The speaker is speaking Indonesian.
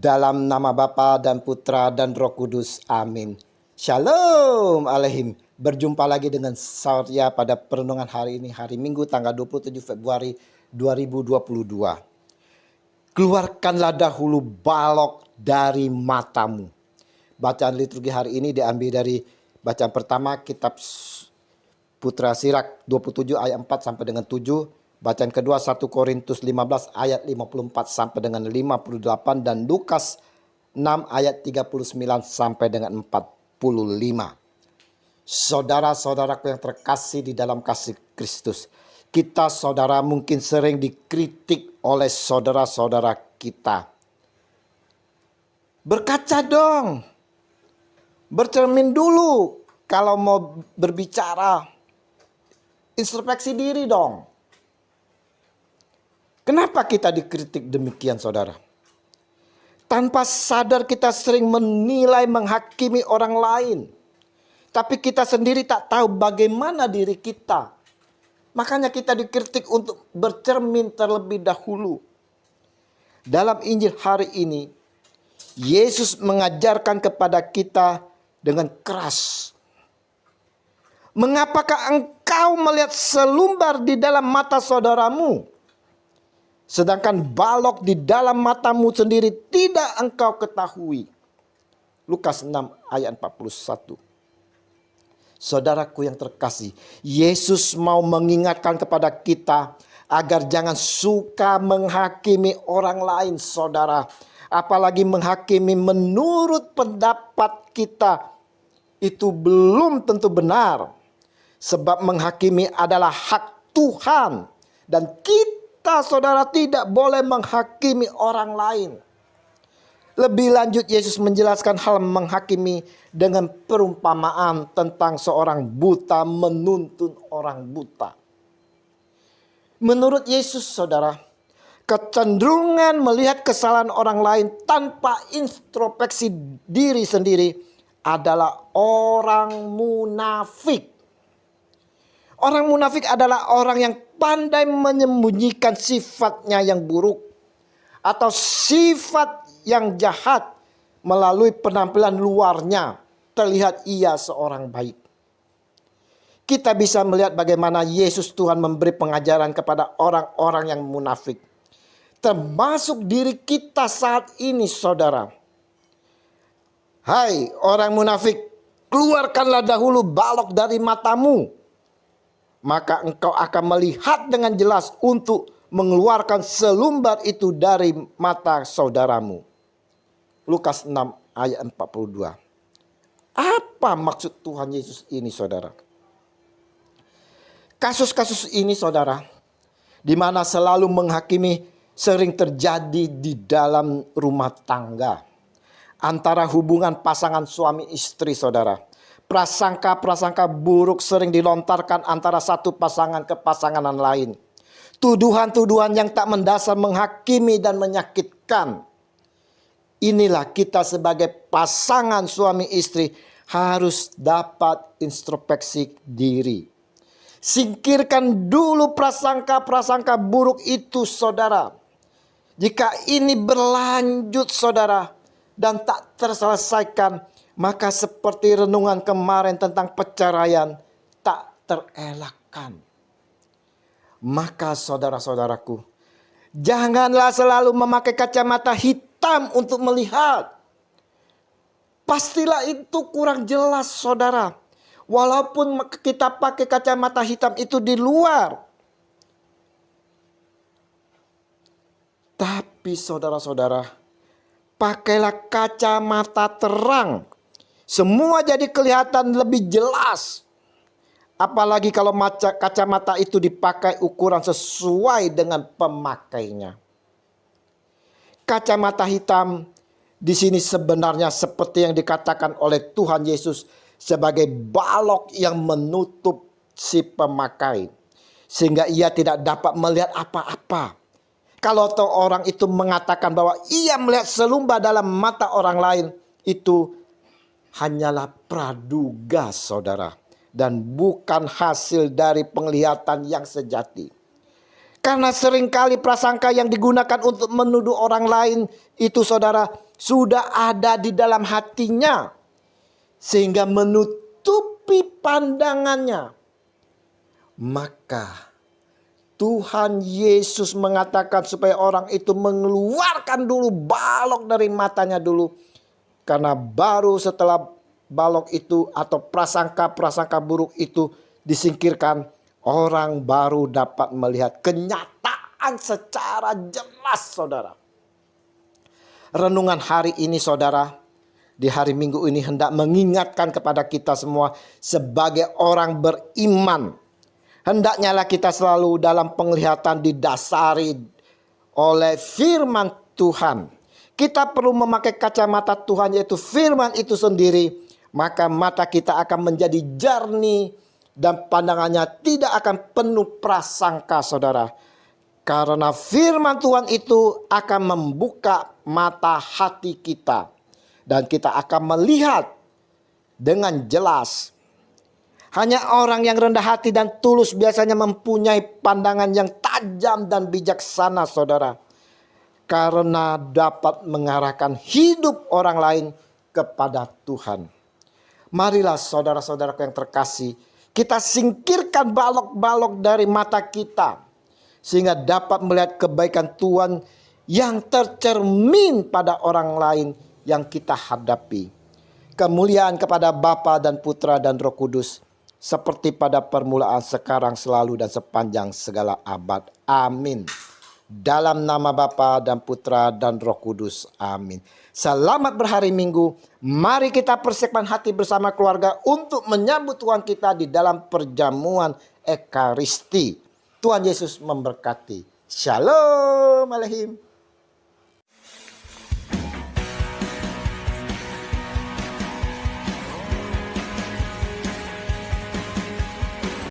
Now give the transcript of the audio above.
Dalam nama Bapa dan Putra dan Roh Kudus. Amin. Shalom Aleihim. Berjumpa lagi dengan saya pada perenungan hari ini, hari Minggu tanggal 27 Februari 2022. Keluarkanlah dahulu balok dari matamu. Bacaan liturgi hari ini diambil dari bacaan pertama kitab Putra Sirak 27 ayat 4 sampai dengan 7. Bacaan kedua 1 Korintus 15 ayat 54 sampai dengan 58. Dan Lukas 6 ayat 39 sampai dengan 45. Saudara-saudaraku yang terkasih di dalam kasih Kristus, kita saudara mungkin sering dikritik oleh saudara-saudara kita. Berkaca dong, bercermin dulu kalau mau berbicara, introspeksi diri dong. Kenapa kita dikritik demikian saudara? Tanpa sadar kita sering menilai, menghakimi orang lain. Tapi kita sendiri tak tahu bagaimana diri kita. Makanya kita dikritik untuk bercermin terlebih dahulu. Dalam Injil hari ini, Yesus mengajarkan kepada kita dengan keras. Mengapakah engkau melihat selumbar di dalam mata saudaramu, sedangkan balok di dalam matamu sendiri tidak engkau ketahui? Lukas 6 ayat 41. Saudaraku yang terkasih, Yesus mau mengingatkan kepada kita agar jangan suka menghakimi orang lain saudara. Apalagi menghakimi menurut pendapat kita. Itu belum tentu benar. Sebab menghakimi adalah hak Tuhan. Dan kita saudara tidak boleh menghakimi orang lain. Lebih lanjut Yesus menjelaskan hal menghakimi dengan perumpamaan tentang seorang buta menuntun orang buta. Menurut Yesus saudara, kecenderungan melihat kesalahan orang lain tanpa introspeksi diri sendiri adalah orang munafik. Orang munafik adalah orang yang pandai menyembunyikan sifatnya yang buruk atau sifat yang jahat melalui penampilan luarnya. Terlihat ia seorang baik. Kita bisa melihat bagaimana Yesus Tuhan memberi pengajaran kepada orang-orang yang munafik. Termasuk diri kita saat ini saudara. Hai orang munafik, keluarkanlah dahulu balok dari matamu. Maka engkau akan melihat dengan jelas untuk mengeluarkan selumbar itu dari mata saudaramu. Lukas 6 ayat 42. Apa maksud Tuhan Yesus ini saudara? Kasus-kasus ini saudara, di mana selalu menghakimi sering terjadi di dalam rumah tangga. Antara hubungan pasangan suami istri saudara. Prasangka-prasangka buruk sering dilontarkan antara satu pasangan ke pasangan lain. Tuduhan-tuduhan yang tak mendasar menghakimi dan menyakitkan. Inilah kita sebagai pasangan suami istri harus dapat introspeksi diri. Singkirkan dulu prasangka-prasangka buruk itu saudara. Jika ini berlanjut saudara dan tak terselesaikan, maka seperti renungan kemarin tentang perceraian tak terelakkan. Maka saudara-saudaraku, janganlah selalu memakai kacamata hitam untuk melihat. Pastilah itu kurang jelas saudara. Walaupun kita pakai kacamata hitam itu di luar. Tapi saudara-saudara, pakailah kacamata terang. Semua jadi kelihatan lebih jelas. Apalagi kalau kacamata itu dipakai ukuran sesuai dengan pemakainya. Kacamata hitam di sini sebenarnya seperti yang dikatakan oleh Tuhan Yesus sebagai balok yang menutup si pemakai. Sehingga ia tidak dapat melihat apa-apa. Kalau orang itu mengatakan bahwa ia melihat selumbar dalam mata orang lain, itu hanyalah praduga saudara. Dan bukan hasil dari penglihatan yang sejati. Karena seringkali prasangka yang digunakan untuk menuduh orang lain itu saudara sudah ada di dalam hatinya, sehingga menutupi pandangannya. Maka Tuhan Yesus mengatakan supaya orang itu mengeluarkan dulu balok dari matanya dulu. Karena baru setelah balok itu atau prasangka-prasangka buruk itu disingkirkan, orang baru dapat melihat kenyataan secara jelas, saudara. Renungan hari ini, saudara, di hari Minggu ini hendak mengingatkan kepada kita semua sebagai orang beriman. Hendaknya kita selalu dalam penglihatan didasari oleh firman Tuhan. Kita perlu memakai kacamata Tuhan, yaitu firman itu sendiri. Maka mata kita akan menjadi jernih dan pandangannya tidak akan penuh prasangka, saudara. Karena firman Tuhan itu akan membuka mata hati kita. Dan kita akan melihat dengan jelas. Hanya orang yang rendah hati dan tulus biasanya mempunyai pandangan yang tajam dan bijaksana, saudara. Karena dapat mengarahkan hidup orang lain kepada Tuhan. Marilah saudara-saudaraku yang terkasih, kita singkirkan balok-balok dari mata kita. Sehingga dapat melihat kebaikan Tuhan yang tercermin pada orang lain yang kita hadapi. Kemuliaan kepada Bapa dan Putra dan Roh Kudus, seperti pada permulaan, sekarang, selalu, dan sepanjang segala abad. Amin. Dalam nama Bapa dan Putra dan Roh Kudus. Amin. Selamat berhari Minggu. Mari kita persiapkan hati bersama keluarga untuk menyambut Tuhan kita di dalam perjamuan Ekaristi. Tuhan Yesus memberkati. Shalom Aleichem.